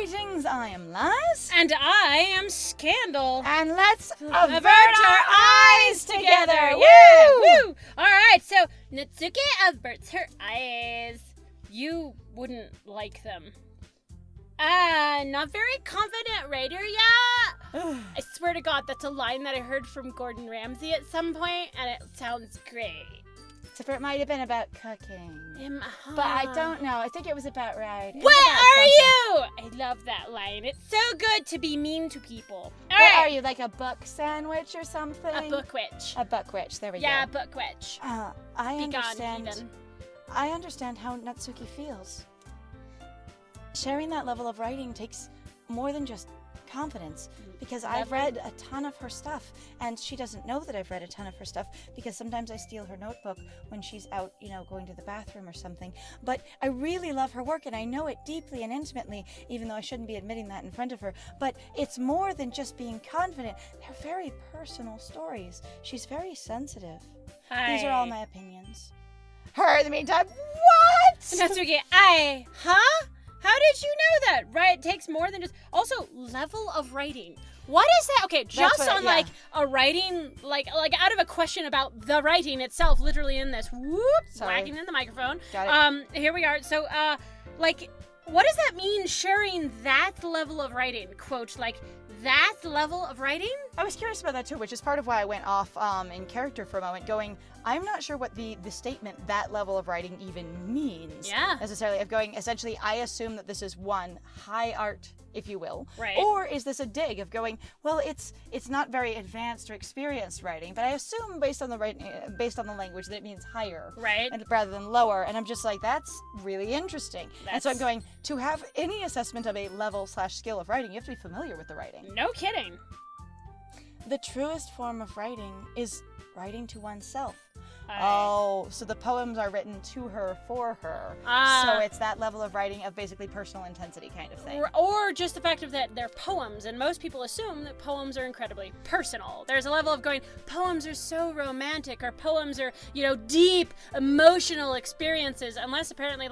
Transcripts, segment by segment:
Greetings, I am Laz. And I am Scandal. And let's avert our eyes together. Woo! Yeah, woo! Alright, so Natsuki averts her eyes. You wouldn't like them. Not very confident writer yet. I swear to God, that's a line that I heard from Gordon Ramsey at some point, and it sounds great. Except for it might have been about cooking. But I don't know. I think it was about writing. What are you? I love that line. It's so good to be mean to people. All what right. are you, like a book sandwich or something? A book witch. A book witch. There we go. Yeah, a book witch. I Be gone, understand. heathen. I understand how Natsuki feels. Sharing that level of writing takes more than just confidence, because I've read a ton of her stuff, and she doesn't know that I've read a ton of her stuff, because sometimes I steal her notebook when she's out, going to the bathroom or something. But I really love her work, and I know it deeply and intimately, even though I shouldn't be admitting that in front of her. But it's more than just being confident. They're very personal stories. She's very sensitive. Hi. These are all my opinions. Her, in the meantime, what? Natsuki, huh? How did you know that? Right, it takes more than just... Also, level of writing. What is that? Okay, just like a writing, like out of a question about the writing itself, literally in this, whacking in the microphone. Got it. Here we are. So, what does that mean, sharing that level of writing? Quote, like, that level of writing? I was curious about that too, which is part of why I went off in character for a moment, going, I'm not sure what the statement, that level of writing, even means. Yeah. Necessarily, of going, essentially, I assume that this is one, high art, if you will. Right. Or is this a dig of going, well, it's not very advanced or experienced writing, but I assume based on the writing, based on the language, that it means higher. Right. And rather than lower. And I'm just like, that's really interesting. And so I'm going, to have any assessment of a level/skill of writing, you have to be familiar with the writing. No kidding. The truest form of writing is writing to oneself. Aye. Oh, so the poems are written to her, for her. So it's that level of writing of basically personal intensity kind of thing. Or just the fact of that they're poems, and most people assume that poems are incredibly personal. There's a level of going, poems are so romantic, or poems are, deep, emotional experiences, unless apparently,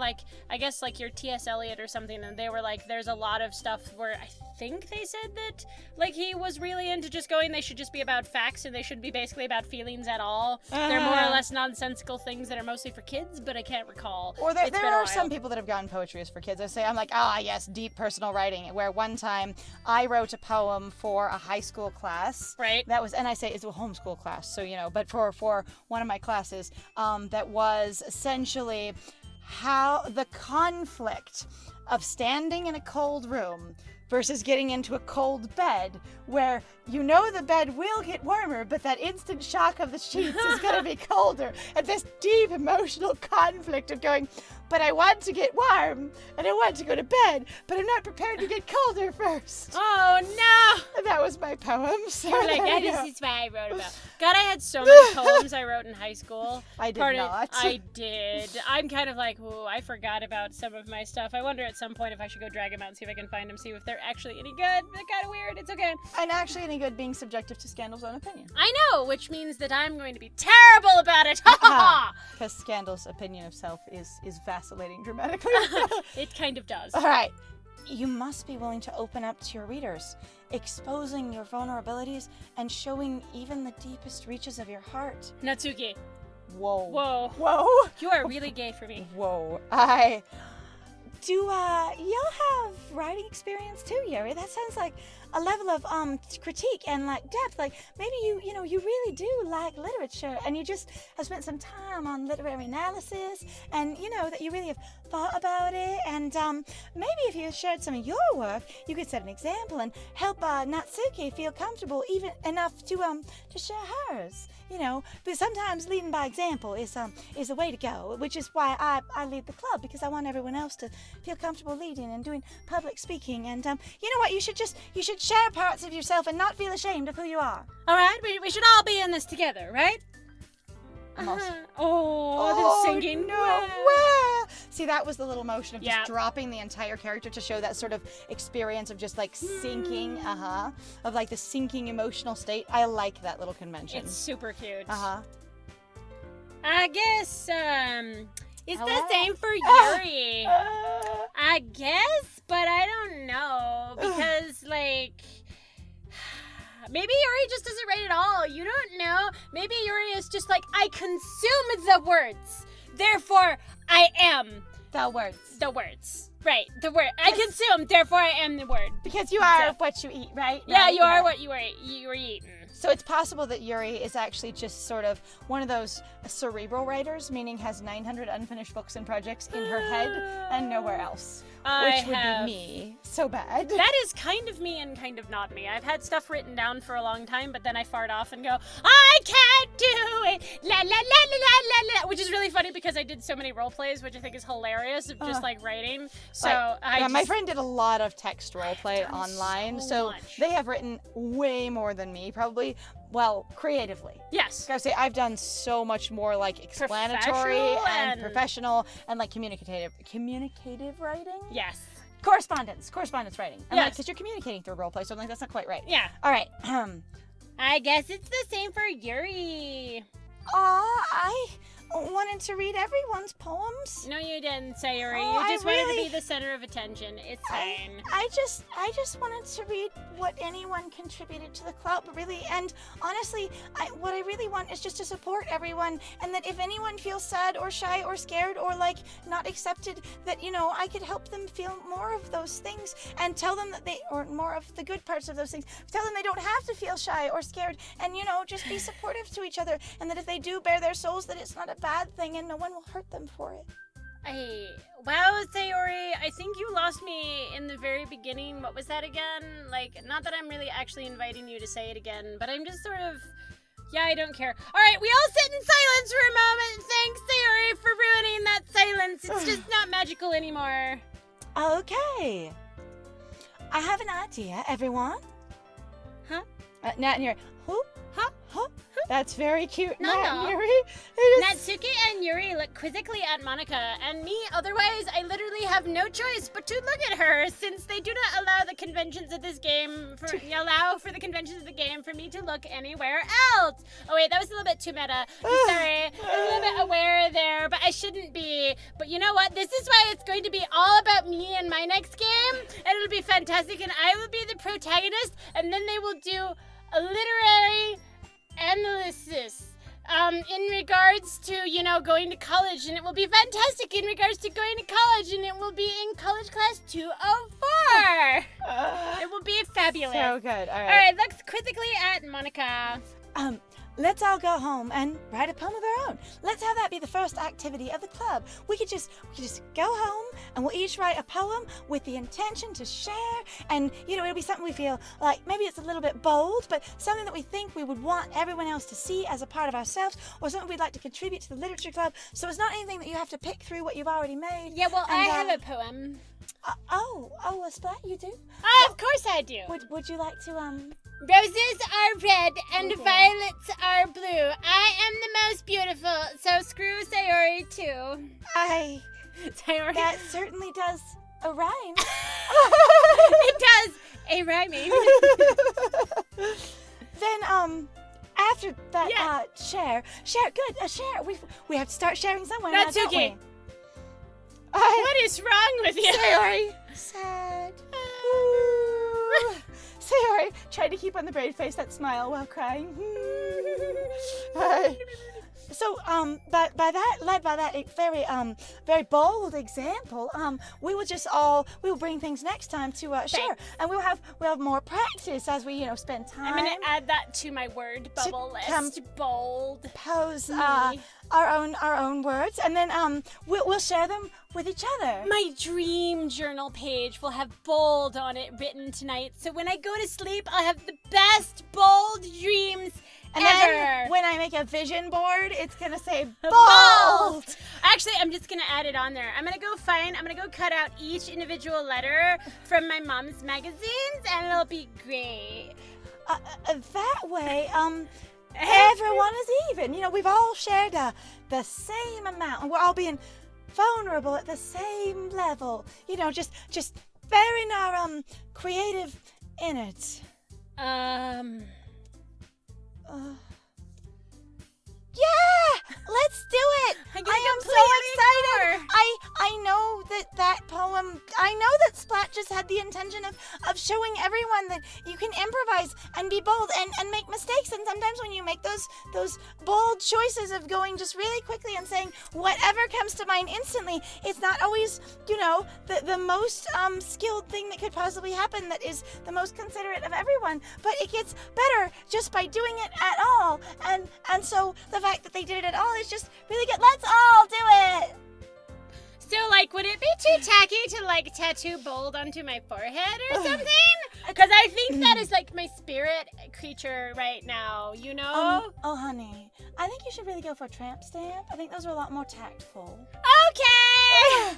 I guess your T.S. Eliot or something, and they were like, there's a lot of stuff where I think they said that, he was really into just going, they should just be about facts, and they shouldn't be basically about feelings at all. They're more or less nonsensical things that are mostly for kids, but I can't recall. Or there are some people that have gotten poetry as for kids. I'm like, yes, deep personal writing, where one time I wrote a poem for a high school class. Right. That was, and I say it's a homeschool class, so, but for one of my classes, that was essentially how the conflict of standing in a cold room versus getting into a cold bed, where the bed will get warmer, but that instant shock of the sheets is going to be colder. And this deep emotional conflict of going, but I want to get warm, and I want to go to bed, but I'm not prepared to get colder first. Oh, no! And that was my poem. So You're like, this is what I wrote about. God, I had so many poems I wrote in high school. I did not. I did. I'm kind of like, ooh, I forgot about some of my stuff. I wonder at some point if I should go drag them out and see if I can find them, see if they're actually any good. They're kind of weird. It's okay. And actually any good being subjective to Scandal's own opinion. I know, which means that I'm going to be terrible about it. Ha ha ha! Because Scandal's opinion of self is vacillating dramatically. It kind of does. All right. You must be willing to open up to your readers, exposing your vulnerabilities and showing even the deepest reaches of your heart. Natsuki. Whoa. Whoa. Whoa. You are really gay for me. Whoa. Do y'all have writing experience too, Yuri? That sounds like a level of critique and depth. Maybe you really do like literature, and you just have spent some time on literary analysis, and that you really have thought about it. And maybe if you shared some of your work, you could set an example and help Natsuki feel comfortable even enough to share hers. But sometimes leading by example is a way to go, which is why I lead the club, because I want everyone else to feel comfortable leading and doing public speaking. And you know what? You should share parts of yourself and not feel ashamed of who you are. All right, we should all be in this together, right? Oh, the singing. No. Well, see, that was the little motion of just Yeah. dropping the entire character to show that sort of experience of just sinking, of the sinking emotional state. I like that little convention. It's super cute. I guess, it's Hello? the same for Yuri. I guess, but I don't know. Maybe Yuri just doesn't write at all. You don't know. Maybe Yuri is just like, I consume the words. Therefore, I am. The words. The words. Right, the word. I consume, therefore I am the word. Because you are what you eat, right? Yeah, you are what you were eating. So it's possible that Yuri is actually just sort of one of those cerebral writers, meaning has 900 unfinished books and projects in her head and nowhere else. Which would be me. So bad. That is kind of me and kind of not me. I've had stuff written down for a long time, but then I fart off and go, I can't do it! La la la la la la, which is really funny because I did so many role plays, which I think is hilarious of just like writing. So my friend did a lot of text role play online, so they have written way more than me, probably. Well, creatively. Yes. Gotta say, I've done so much more like explanatory and professional and like communicative writing. Yes. Correspondence writing. Yes. Because you're communicating through roleplay, so I'm like, that's not quite right. Yeah. All right. I guess it's the same for Yuri. I wanted to read everyone's poems. No, you didn't, Sayuri. Oh, You just wanted to be the center of attention. It's fine. I just wanted to read what anyone contributed to the club, really. And honestly, what I really want is just to support everyone, and that if anyone feels sad or shy or scared or like not accepted, that, you know, I could help them feel more of those things and tell them that or more of the good parts of those things. Tell them they don't have to feel shy or scared, and, you know, just be supportive to each other, and that if they do bare their souls, that it's not a bad thing and no one will hurt them for it. Wow, Sayori, I think you lost me in the very beginning. What was that again? Like, not that I'm really actually inviting you to say it again, but I'm just sort of, yeah, I don't care. All right, we all sit in silence for a moment. Thanks, Sayori, for ruining that silence. It's just not magical anymore. Okay. I have an idea, everyone. Huh? Nat and Yuri. Who? Huh? Huh? That's very cute. No, Nat no. and Yuri. Natsuki and Yuri look quizzically at Monica, and me, otherwise, I literally have no choice but to look at her, since they do not allow the conventions of this game, for the conventions of the game for me to look anywhere else. Oh wait, that was a little bit too meta. I'm sorry. I'm a little bit aware there, but I shouldn't be. But you know what? This is why it's going to be all about me and my next game, and it'll be fantastic, and I will be the protagonist, and then they will do a literary analysis in regards to, you know, going to college, and it will be fantastic in regards to going to college, and it will be in college class 204. It will be fabulous. So good. All right. All right, looks quizzically at Monica. Let's all go home and write a poem of our own. Let's have that be the first activity of the club. We could just go home and we'll each write a poem with the intention to share. And, you know, it'll be something we feel like maybe it's a little bit bold, but something that we think we would want everyone else to see as a part of ourselves, or something we'd like to contribute to the literature club. So it's not anything that you have to pick through what you've already made. Yeah, well, I have a poem. A Splat, you do? Of course I do. Would you like to, Roses are red and violets are blue. I am the most beautiful, so screw Sayori too. Sayori? That certainly does a rhyme. It does a rhyming. Then, after that, share, good, share. We have to start sharing somewhere now, don't we? What is wrong with you? Sayori. Sad. Sayori tried to keep on the brave face that smile while crying. So, by that very bold example, we will bring things next time to share, and we'll have more practice as we, you know, spend time. I'm gonna add that to my word bubble list. Bold. Pose our own words, and then we'll share them with each other. My dream journal page will have bold on it written tonight, so when I go to sleep, I'll have the best bold dreams. And then when I make a vision board, it's going to say bold. Actually, I'm just going to add it on there. I'm going to go cut out each individual letter from my mom's magazines, and it'll be great. That way, everyone is even. You know, we've all shared the same amount, and we're all being vulnerable at the same level. You know, just bearing our creative innards. Yeah! Let's do it! I'm I am so completely excited! I know that poem, I know that Splat just had the intention of showing everyone that you can improvise and be bold and make mistakes, and sometimes when you make those bold choices of going just really quickly and saying whatever comes to mind instantly, it's not always, the most skilled thing that could possibly happen that is the most considerate of everyone, but it gets better just by doing it at all, and so the fact that they did it at all is just really good. Let's all do it! So, would it be too tacky to, tattoo bold onto my forehead or something? Because I think that is, my spirit creature right now, Oh, honey, I think you should really go for a tramp stamp. I think those are a lot more tactful. Okay!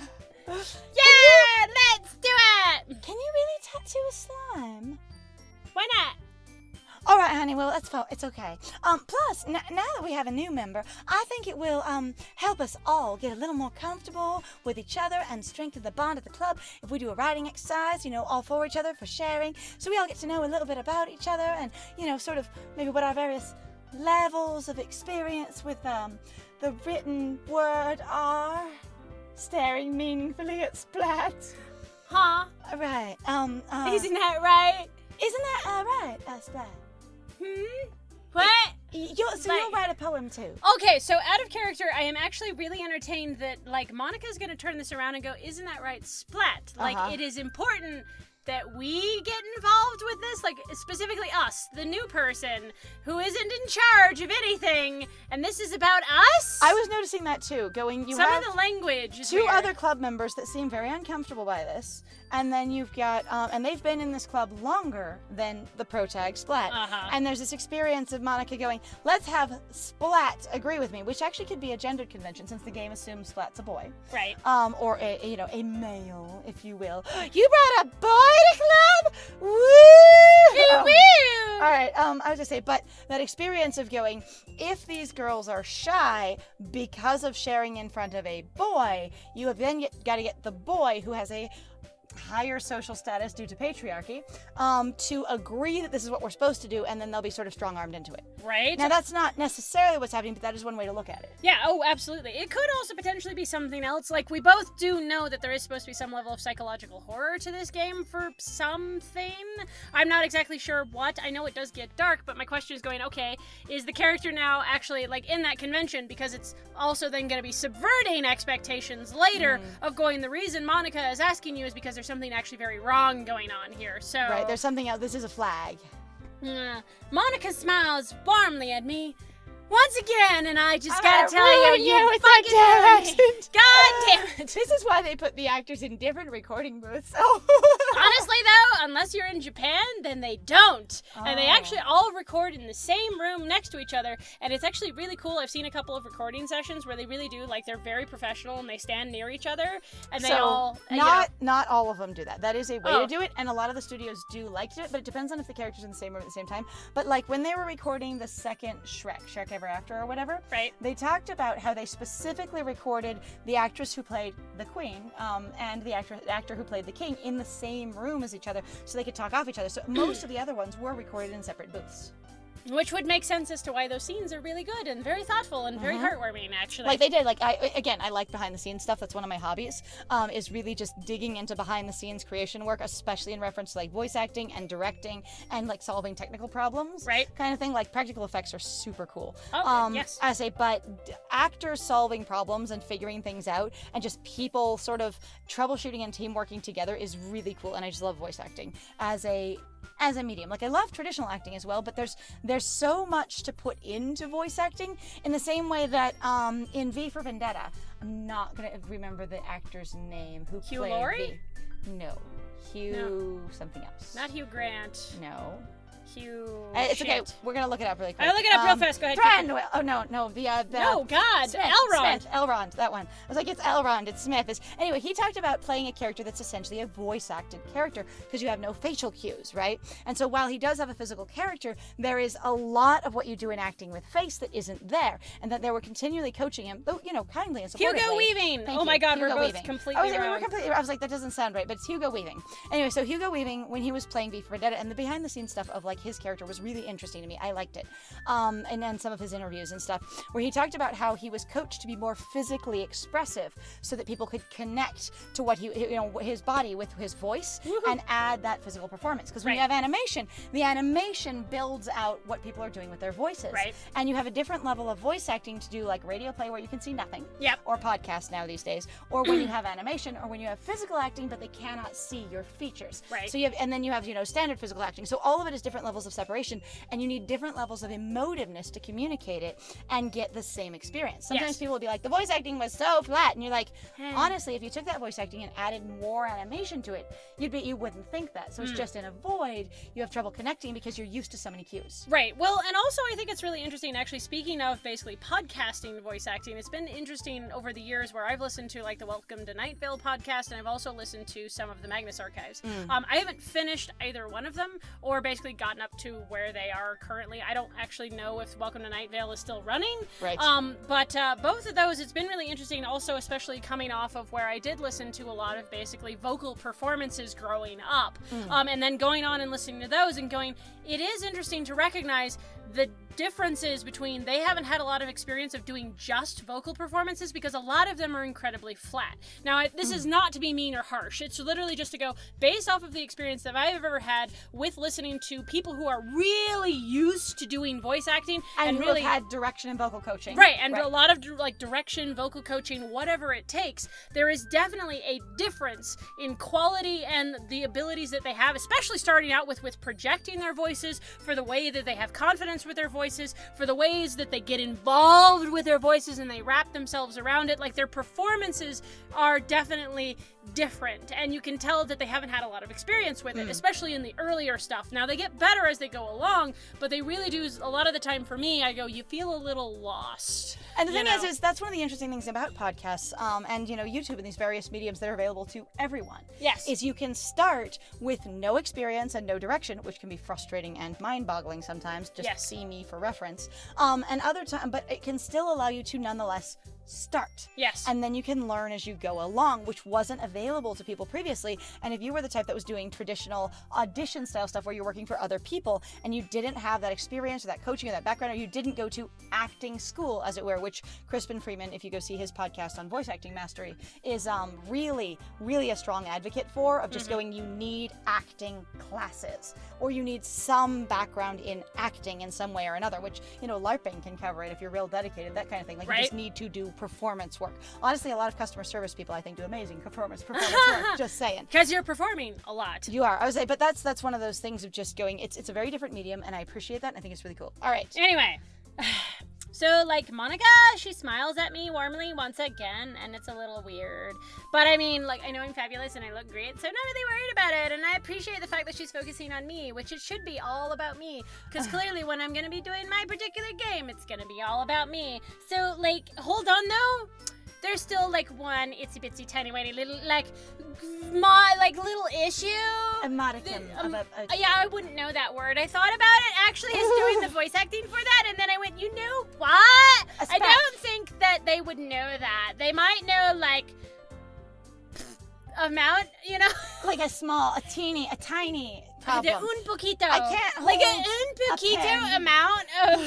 Yeah, let's do it! Can you really tattoo a slime? Why not? All right, honey. Well, it's okay. Plus, now that we have a new member, I think it will help us all get a little more comfortable with each other and strengthen the bond at the club if we do a writing exercise. All for each other for sharing, so we all get to know a little bit about each other and sort of maybe what our various levels of experience with the written word are. Staring meaningfully at Splat. Huh? Right. Isn't that right? Isn't that right, Splat? What? You'll write a poem too. Okay, so out of character, I am actually really entertained that, Monica's gonna turn this around and go, isn't that right, Splat? It is important that we get involved with this, specifically us, the new person, who isn't in charge of anything, and this is about us? I was noticing that too, you Some have of the language is two weird. other club members that seem very uncomfortable by this, and then you've got, and they've been in this club longer than the protag Splat, and there's this experience of Monica going, let's have Splat agree with me, which actually could be a gendered convention since the game assumes Splat's a boy. Right. Or a male, if you will. You brought a boy to club? Woo! Woo! All right, I was gonna say, but that experience of going, if these girls are shy because of sharing in front of a boy, you have then got to get the boy who has a higher social status due to patriarchy to agree that this is what we're supposed to do, and then they'll be sort of strong-armed into it. Right. Now, that's not necessarily what's happening, but that is one way to look at it. Yeah, oh, absolutely. It could also potentially be something else. We both do know that there is supposed to be some level of psychological horror to this game for something. I'm not exactly sure what. I know it does get dark, but my question is going, okay, is the character now actually, in that convention, because it's also then going to be subverting expectations later of going, the reason Monica is asking you is because there's something actually very wrong going on here. So right, there's something else. This is a flag. Monica smiles warmly at me once again, and I just gotta tell you with that damn accent. God damn it! This is why they put the actors in different recording booths. Oh. Honestly, though, unless you're in Japan, then they don't. And they actually all record in the same room next to each other, and it's actually really cool. I've seen a couple of recording sessions where they really do, they're very professional, and they stand near each other, and they all... Not all of them do that. That is a way to do it, and a lot of the studios do like to do it, but it depends on if the character's in the same room at the same time. But, when they were recording the second Shrek Ever After or whatever, right, they talked about how they specifically recorded the actress who played the queen and the actor who played the king in the same room as each other so they could talk off each other. So most of the other ones were recorded in separate booths. Which would make sense as to why those scenes are really good and very thoughtful and very heartwarming, actually. They did. I like behind-the-scenes stuff. That's one of my hobbies, is really just digging into behind-the-scenes creation work, especially in reference to, voice acting and directing and, solving technical problems. Right. Kind of thing. Practical effects are super cool. Oh, yes. I say, but actors solving problems and figuring things out and just people sort of troubleshooting and team working together is really cool, and I just love voice acting as a medium. I love traditional acting as well, but there's so much to put into voice acting in the same way that in V for Vendetta, I'm not going to remember the actor's name who Hugh played Laurie? No. Hugh something else. Not Hugh Grant. No. Hugh. It's okay. We're gonna look it up really quick. I'll look it up real fast. Go ahead. Thranduil. Oh no. No, God. Smith, Elrond. Smith, Elrond. That one. I was like, it's Elrond. It's Smith. Anyway, he talked about playing a character that's essentially a voice-acted character because you have no facial cues, right? And so while he does have a physical character, there is a lot of what you do in acting with face that isn't there, and that they were continually coaching him, though kindly and supportively. Hugo Weaving. Thank oh you. my God, Hugo we're both Weaving. completely wrong. I was like, that doesn't sound right, but it's Hugo Weaving. Anyway, so Hugo Weaving, when he was playing V for Vendetta, and the behind-the-scenes stuff of like his character was really interesting to me. I liked it. And then some of his interviews and stuff where he talked about how he was coached to be more physically expressive so that people could connect to what his body with his voice and add that physical performance. Because when you have animation, the animation builds out what people are doing with their voices. Right. And you have a different level of voice acting to do like radio play where you can see nothing. Yep. Or podcast now these days. Or when you have animation, or when you have physical acting but they cannot see your features. Right. So you have, and then you have, standard physical acting. So all of it is different levels of separation, and you need different levels of emotiveness to communicate it and get the same experience. Sometimes people will be like, the voice acting was so flat, and you're like, honestly, if you took that voice acting and added more animation to it, you wouldn't think that. So it's just in a void, you have trouble connecting because you're used to so many cues. Right. Well, and also I think it's really interesting, actually, speaking of basically podcasting voice acting, it's been interesting over the years where I've listened to like the Welcome to Night Vale podcast, and I've also listened to some of the Magnus Archives. I haven't finished either one of them or basically gotten up to where they are currently. I don't actually know if Welcome to Night Vale is still running. Right. But both of those, it's been really interesting also, especially coming off of where I did listen to a lot of basically vocal performances growing up. And then going on and listening to those and going, it is interesting to recognize the differences between they haven't had a lot of experience of doing just vocal performances because a lot of them are incredibly flat. Now, this is not to be mean or harsh. It's literally just to go based off of the experience that I've ever had with listening to people who are really used to doing voice acting and who really have had direction and vocal coaching. Right, and a lot of like direction, vocal coaching, whatever it takes. There is definitely a difference in quality and the abilities that they have, especially starting out with projecting their voices, for the way that they have confidence with their voices, for the ways that they get involved with their voices and they wrap themselves around it. Like, their performances are definitely different, and you can tell that they haven't had a lot of experience with it, especially in the earlier stuff. Now, they get better as they go along, but they really do, a lot of the time for me, I go, you feel a little lost. And the thing is that's one of the interesting things about podcasts, and YouTube and these various mediums that are available to everyone. Yes. Is you can start with no experience and no direction, which can be frustrating and mind-boggling sometimes. Just see me for reference. And other time, but it can still allow you to nonetheless start. Yes. And then you can learn as you go along, which wasn't available to people previously. And if you were the type that was doing traditional audition style stuff where you're working for other people and you didn't have that experience or that coaching or that background, or you didn't go to acting school, as it were, which Crispin Freeman, if you go see his podcast on voice acting mastery, is really, really a strong advocate for, of just going, you need acting classes, or you need some background in acting in some way or another, which, LARPing can cover it if you're real dedicated, that kind of thing. Like, you just need to do performance work. Honestly, a lot of customer service people, I think, do amazing performance work. Just saying. Because you're performing a lot. You are. I was like, but that's one of those things of just going, it's a very different medium, and I appreciate that, and I think it's really cool. All right. Anyway. So, Monica, she smiles at me warmly once again, and it's a little weird. But, I mean, I know I'm fabulous and I look great, so I'm not really worried about it. And I appreciate the fact that she's focusing on me, which it should be all about me. Because clearly when I'm going to be doing my particular game, it's going to be all about me. So, hold on, though. There's still, one itsy-bitsy, tiny-whitey little, little issue. A modicum of yeah, I wouldn't know that word. I thought about it, actually, as doing the voice acting for that, and then I went, you know what? I don't think that they would know that. They might know, amount, Like a tiny problem. Un poquito. I can't hold un poquito amount of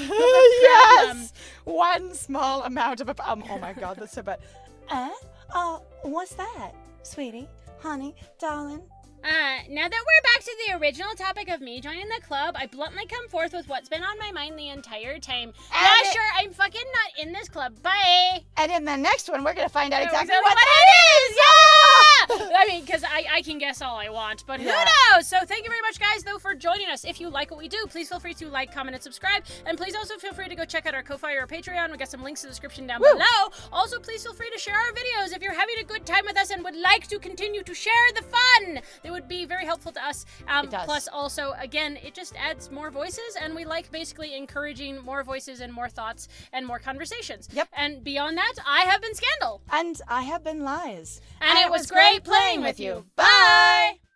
yes! One small amount of a problem. Oh my God, that's so bad. What's that, sweetie, honey, darling? Now that we're back to the original topic of me joining the club, I bluntly come forth with what's been on my mind the entire time. Sure, I'm fucking not in this club. Bye! And in the next one, we're gonna find out exactly what that is! Yeah! I mean, because I can guess all I want, but who knows? So thank you very much, guys, though, for joining us. If you like what we do, please feel free to like, comment, and subscribe. And please also feel free to go check out our Ko-Fi or Patreon. We got some links in the description down below. Also, please feel free to share our videos if you're having a good time with us and would like to continue to share the fun. It would be very helpful to us. It does. Plus, also, again, it just adds more voices, and we like basically encouraging more voices and more thoughts and more conversations. Yep. And beyond that, I have been Scandal. And I have been Lies. And it was great playing with you. Bye!